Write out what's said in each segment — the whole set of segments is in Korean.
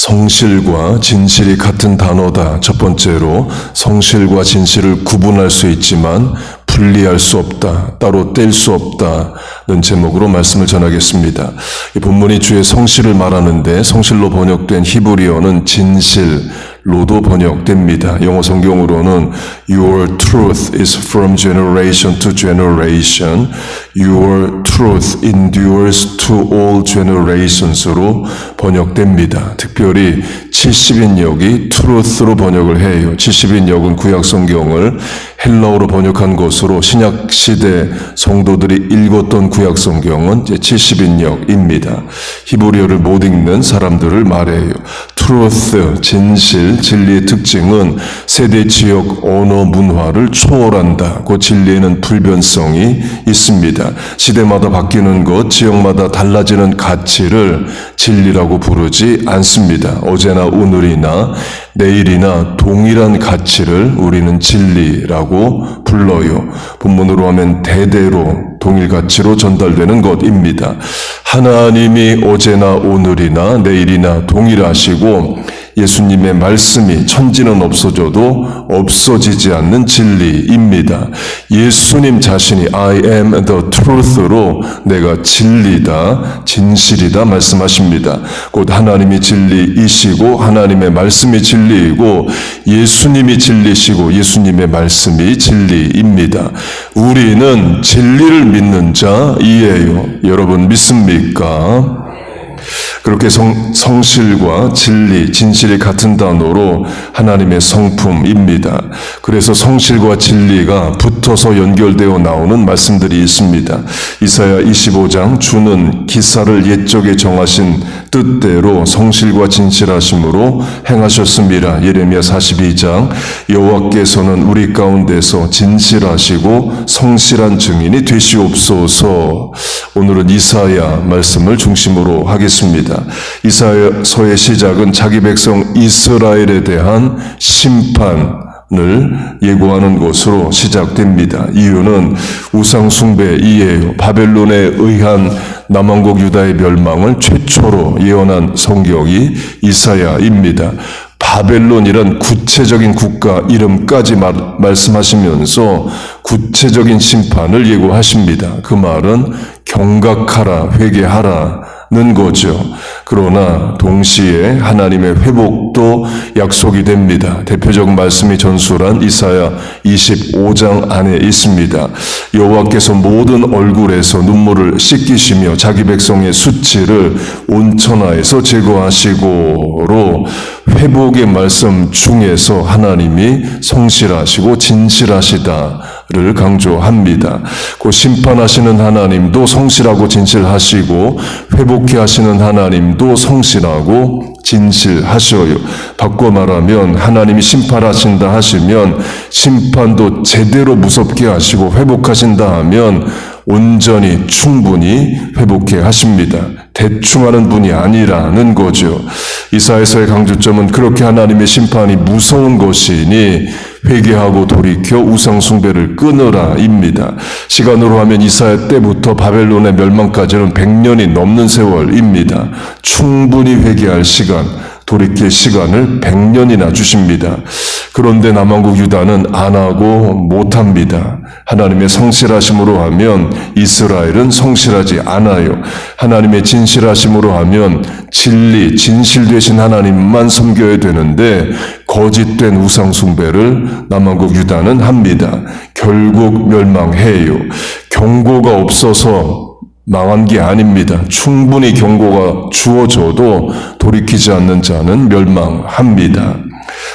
성실과 진실이 같은 단어다. 첫 번째로 성실과 진실을 구분할 수 있지만 분리할 수 없다, 따로 뗄 수 없다는 제목으로 말씀을 전하겠습니다. 이 본문이 주의 성실을 말하는데 성실로 번역된 히브리어는 진실로도 번역됩니다. 영어 성경으로는 Your truth is from generation to generation. Your truth endures to all generations로 번역됩니다. 특별히 70인역이 truth로 번역을 해요. 70인역은 구약 성경을 헬라어로 번역한 것으로 신약시대 성도들이 읽었던 구약 성경은 70인역입니다. 히브리어를 못 읽는 사람들을 말해요. truth, 진실, 진리의 특징은 세대, 지역, 언어, 문화를 초월한다. 그 진리에는 불변성이 있습니다. 시대마다 바뀌는 것, 지역마다 달라지는 가치를 진리라고 부르지 않습니다. 어제나 오늘이나 내일이나 동일한 가치를 우리는 진리라고 불러요. 본문으로 하면 대대로 동일 가치로 전달되는 것입니다. 하나님이 어제나 오늘이나 내일이나 동일하시고 예수님의 말씀이 천지는 없어져도 없어지지 않는 진리입니다. 예수님 자신이 I am the truth로 내가 진리다, 진실이다 말씀하십니다. 곧 하나님이 진리이시고 하나님의 말씀이 진리이고 예수님이 진리시고 예수님의 말씀이 진리입니다. 우리는 진리를 믿는 자이에요. 여러분 믿습니까? 그렇게 성실과 진리, 진실이 같은 단어로 하나님의 성품입니다. 그래서 성실과 진리가 붙어서 연결되어 나오는 말씀들이 있습니다. 이사야 25장 주는 기사를 옛적에 정하신 뜻대로 성실과 진실하심으로 행하셨습니다. 예레미야 42장 여호와께서는 우리 가운데서 진실하시고 성실한 증인이 되시옵소서. 오늘은 이사야 말씀을 중심으로 하겠습니다. 이사야서의 시작은 자기 백성 이스라엘에 대한 심판을 예고하는 것으로 시작됩니다. 이유는 우상 숭배이에요. 바벨론에 의한 남왕국 유다의 멸망을 최초로 예언한 성경이 이사야입니다. 바벨론이란 구체적인 국가 이름까지 말씀하시면서 구체적인 심판을 예고하십니다. 그 말은 경각하라, 회개하라는 거죠. 그러나 동시에 하나님의 회복도 약속이 됩니다. 대표적 말씀이 전술한 이사야 25장 안에 있습니다. 여호와께서 모든 얼굴에서 눈물을 씻기시며 자기 백성의 수치를 온천하에서 제거하시고로 회복의 말씀 중에서 하나님이 성실하시고 진실하시다를 강조합니다. 그 심판하시는 하나님도 성실하고 진실하시고 회복케 하시는 하나님도 성실하고 진실하셔요. 바꿔 말하면 하나님이 심판하신다 하시면 심판도 제대로 무섭게 하시고 회복하신다 하면 온전히 충분히 회복해 하십니다. 대충 하는 분이 아니라는 거죠. 이사야서의 강조점은 그렇게 하나님의 심판이 무서운 것이니 회개하고 돌이켜 우상 숭배를 끊으라입니다. 시간으로 하면 이사야 때부터 바벨론의 멸망까지는 100년이 넘는 세월입니다. 충분히 회개할 시간, 돌이킬 시간을 100년이나 주십니다. 그런데 남왕국 유다는 안 하고 못합니다. 하나님의 성실하심으로 하면 이스라엘은 성실하지 않아요. 하나님의 진실하심으로 하면 진리, 진실 되신 하나님만 섬겨야 되는데 거짓된 우상 숭배를 남왕국 유다는 합니다. 결국 멸망해요. 경고가 없어서 망한 게 아닙니다. 충분히 경고가 주어져도 돌이키지 않는 자는 멸망합니다.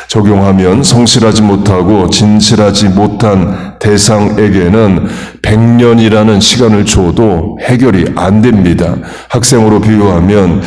적용하면 성실하지 못하고 진실하지 못한 대상에게는 100년이라는 시간을 줘도 해결이 안 됩니다. 학생으로 비유하면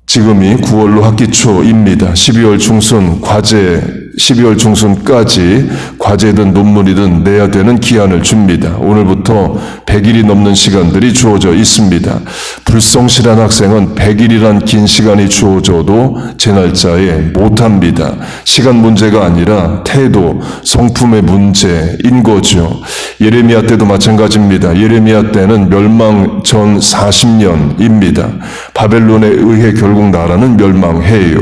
지금이 9월로 학기 초입니다. 12월 중순 과제 12월 중순까지 과제든 논문이든 내야 되는 기한을 줍니다. 오늘부터 100일이 넘는 시간들이 주어져 있습니다. 불성실한 학생은 100일이란 긴 시간이 주어져도 제 날짜에 못합니다. 시간 문제가 아니라 태도, 성품의 문제인 거죠. 예레미야 때도 마찬가지입니다. 예레미야 때는 멸망 전 40년입니다. 바벨론에 의해 결국 나라는 멸망해요.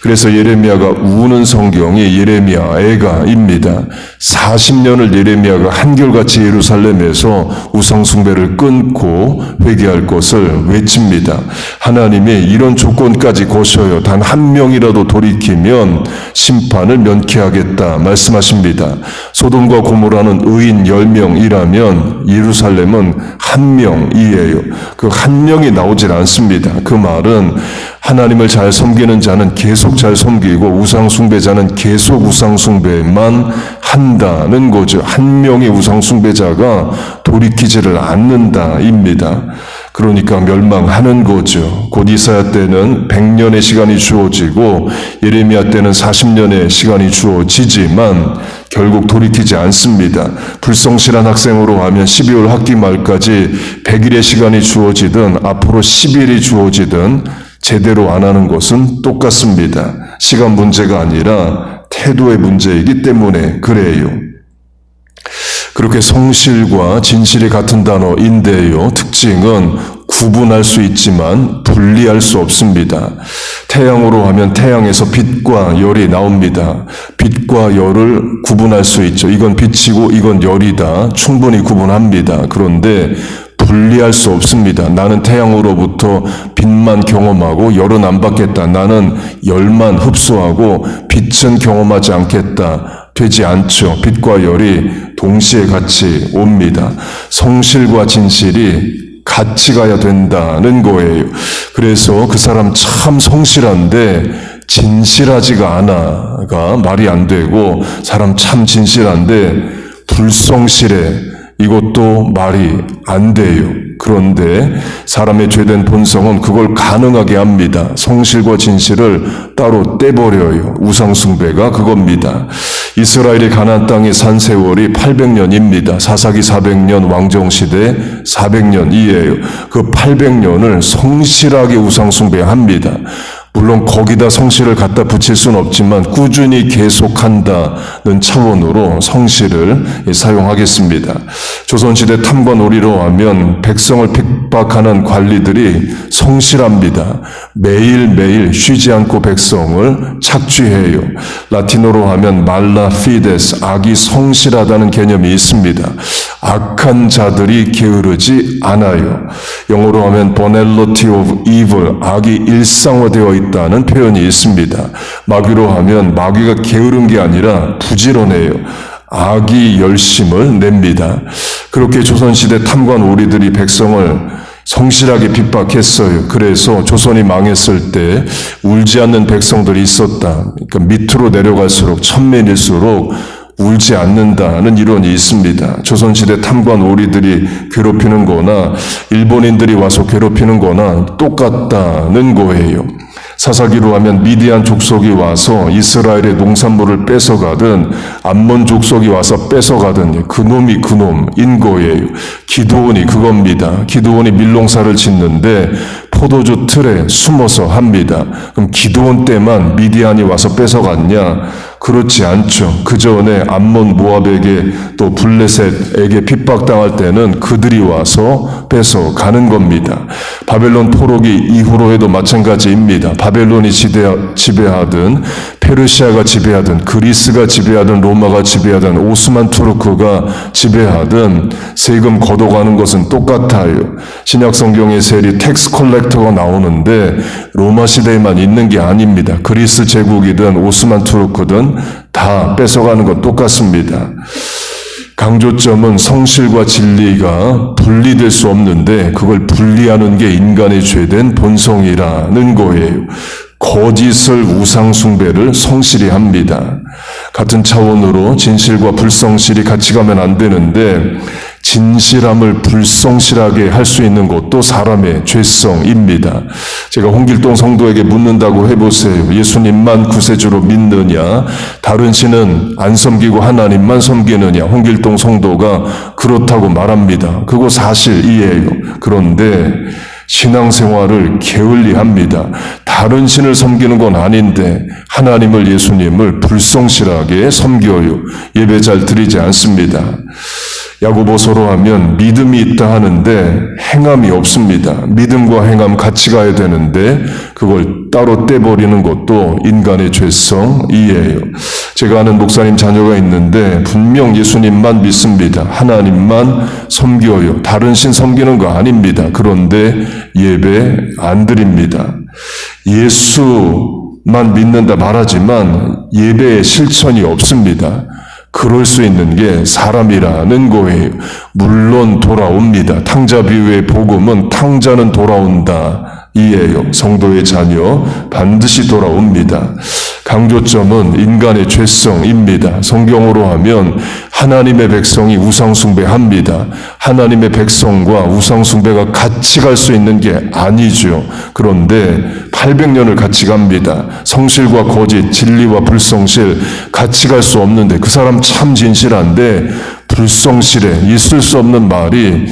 그래서 예레미야가 우는 성경이 예레미야 애가입니다. 40년을 예레미야가 한결같이 예루살렘에서 우상숭배를 끊고 회개할 것을 외칩니다. 하나님이 이런 조건까지 거셔요. 단 한 명이라도 돌이키면 심판을 면케하겠다 말씀하십니다. 소돔과 고모라는 의인 10명이라면 예루살렘은 한 명이에요. 그 한 명이 나오질 않습니다. 그 말은 하나님을 잘 섬기는 자는 계속 잘 섬기고 우상숭배자는 계속 우상숭배만 한다는 거죠. 한 명의 우상숭배자가 돌이키지를 않는다입니다. 그러니까 멸망하는 거죠. 곧 이사야 때는 100년의 시간이 주어지고 예레미야 때는 40년의 시간이 주어지지만 결국 돌이키지 않습니다. 불성실한 학생으로 하면 12월 학기 말까지 100일의 시간이 주어지든 앞으로 10일이 주어지든 제대로 안 하는 것은 똑같습니다. 시간 문제가 아니라 태도의 문제이기 때문에 그래요. 그렇게 성실과 진실이 같은 단어인데요. 특징은 구분할 수 있지만 분리할 수 없습니다. 태양으로 하면 태양에서 빛과 열이 나옵니다. 빛과 열을 구분할 수 있죠. 이건 빛이고 이건 열이다. 충분히 구분합니다. 그런데 분리할 수 없습니다. 나는 태양으로부터 빛만 경험하고 열은 안 받겠다. 나는 열만 흡수하고 빛은 경험하지 않겠다. 되지 않죠. 빛과 열이 동시에 같이 옵니다. 성실과 진실이 같이 가야 된다는 거예요. 그래서 그 사람 참 성실한데 진실하지가 않아가 말이 안 되고 사람 참 진실한데 불성실해. 이것도 말이 안 돼요. 그런데 사람의 죄된 본성은 그걸 가능하게 합니다. 성실과 진실을 따로 떼버려요. 우상숭배가 그겁니다. 이스라엘이 가나안 땅에 산 세월이 800년입니다. 사사기 400년, 왕정시대 400년이에요. 그 800년을 성실하게 우상숭배합니다. 물론 거기다 성실을 갖다 붙일 수는 없지만 꾸준히 계속한다는 차원으로 성실을 사용하겠습니다. 조선시대 탐관오리로 하면 백성을 핍박하는 관리들이 성실합니다. 매일매일 쉬지 않고 백성을 착취해요. 라틴어로 하면 말라 피데스, 악이 성실하다는 개념이 있습니다. 악한 자들이 게으르지 않아요. 영어로 하면 bonality of evil, 악이 일상화되어 있다는 표현이 있습니다. 마귀로 하면 마귀가 게으른 게 아니라 부지런해요. 악이 열심을 냅니다. 그렇게 조선시대 탐관 오리들이 백성을 성실하게 핍박했어요. 그래서 조선이 망했을 때 울지 않는 백성들이 있었다. 그러니까 밑으로 내려갈수록 천민일수록 울지 않는다는 이론이 있습니다. 조선시대 탐관 오리들이 괴롭히는 거나 일본인들이 와서 괴롭히는 거나 똑같다는 거예요. 사사기로 하면 미디안 족속이 와서 이스라엘의 농산물을 뺏어가든 암몬 족속이 와서 뺏어가든 그놈이 그놈인 거예요. 기드온이 그겁니다. 기드온이 밀농사를 짓는데 포도주 틀에 숨어서 합니다. 그럼 기드온 때만 미디안이 와서 뺏어갔냐? 그렇지 않죠. 그 전에 암몬 모압에게 또 블레셋에게 핍박당할 때는 그들이 와서 뺏어가는 겁니다. 바벨론 포로기 이후로 해도 마찬가지입니다. 바벨론이 지배하든 페르시아가 지배하든 그리스가 지배하든 로마가 지배하든 오스만 투르크가 지배하든 세금 걷어가는 것은 똑같아요. 신약 성경의 세리 텍스 컬렉터가 나오는데 로마 시대에만 있는 게 아닙니다. 그리스 제국이든 오스만 투르크든 다 뺏어가는 건 똑같습니다. 강조점은 성실과 진리가 분리될 수 없는데 그걸 분리하는 게 인간의 죄된 본성이라는 거예요. 거짓을 우상숭배를 성실히 합니다. 같은 차원으로 진실과 불성실이 같이 가면 안 되는데 진실함을 불성실하게 할 수 있는 것도 사람의 죄성입니다. 제가 홍길동 성도에게 묻는다고 해보세요. 예수님만 구세주로 믿느냐? 다른 신은 안 섬기고 하나님만 섬기느냐? 홍길동 성도가 그렇다고 말합니다. 그거 사실이에요. 그런데 신앙생활을 게을리합니다. 다른 신을 섬기는 건 아닌데 하나님을, 예수님을 불성실하게 섬겨요. 예배 잘 드리지 않습니다. 야고보서로 하면 믿음이 있다 하는데 행함이 없습니다. 믿음과 행함 같이 가야 되는데 그걸 따로 떼버리는 것도 인간의 죄성이에요. 제가 아는 목사님 자녀가 있는데 분명 예수님만 믿습니다. 하나님만 섬겨요. 다른 신 섬기는 거 아닙니다. 그런데 예배 안 드립니다. 예수만 믿는다 말하지만 예배에 실천이 없습니다. 그럴 수 있는 게 사람이라는 거예요. 물론 돌아옵니다. 탕자 비유의 복음은 탕자는 돌아온다 이에요. 성도의 자녀 반드시 돌아옵니다. 강조점은 인간의 죄성입니다. 성경으로 하면 하나님의 백성이 우상숭배합니다. 하나님의 백성과 우상숭배가 같이 갈 수 있는 게 아니죠. 그런데 800년을 같이 갑니다. 성실과 거짓, 진리와 불성실 같이 갈 수 없는데 그 사람 참 진실한데 불성실에 있을 수 없는 말이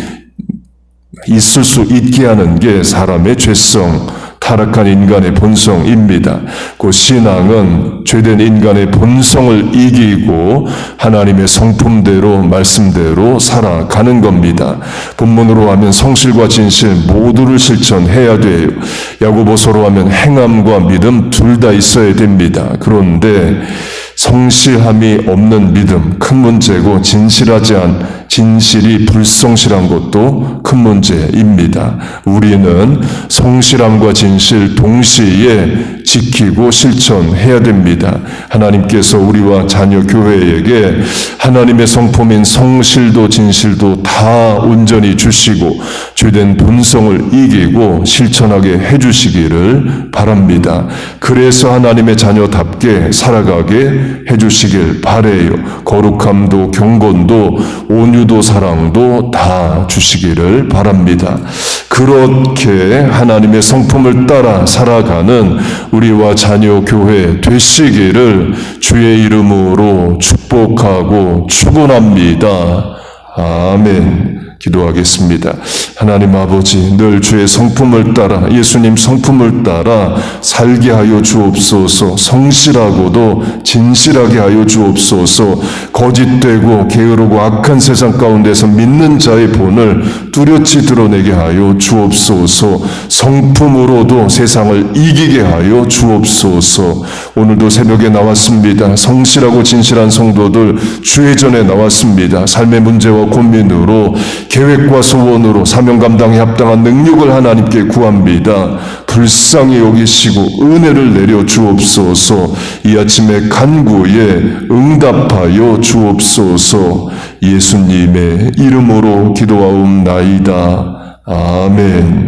있을 수 있게 하는 게 사람의 죄성, 타락한 인간의 본성입니다. 그 신앙은 죄된 인간의 본성을 이기고 하나님의 성품대로 말씀대로 살아가는 겁니다. 본문으로 하면 성실과 진실 모두를 실천해야 돼요. 야고보서로 하면 행함과 믿음 둘 다 있어야 됩니다. 그런데 성실함이 없는 믿음 큰 문제고 진실이 불성실한 것도 큰 문제입니다. 우리는 성실함과 진실 동시에 지키고 실천해야 됩니다. 하나님께서 우리와 자녀 교회에게 하나님의 성품인 성실도 진실도 다 온전히 주시고 죄된 본성을 이기고 실천하게 해주시기를 바랍니다. 그래서 하나님의 자녀답게 살아가게 해주시길 바래요. 거룩함도 경건도 온유도 사랑도 다 주시기를 바랍니다. 그렇게 하나님의 성품을 따라 살아가는 우리와 자녀 교회 되시기를 주의 이름으로 축복하고 축원합니다. 아멘. 기도하겠습니다. 하나님 아버지, 늘 주의 성품을 따라, 예수님 성품을 따라 살게 하여 주옵소서. 성실하고도 진실하게 하여 주옵소서. 거짓되고 게으르고 악한 세상 가운데서 믿는 자의 본을 뚜렷이 드러내게 하여 주옵소서. 성품으로도 세상을 이기게 하여 주옵소서. 오늘도 새벽에 나왔습니다. 성실하고 진실한 성도들 주의 전에 나왔습니다. 삶의 문제와 고민으로 계획과 소원으로 사명 감당에 합당한 능력을 하나님께 구합니다. 불쌍히 여기시고 은혜를 내려 주옵소서. 이 아침에 간구에 응답하여 주옵소서. 예수님의 이름으로 기도하옵나이다. 아멘.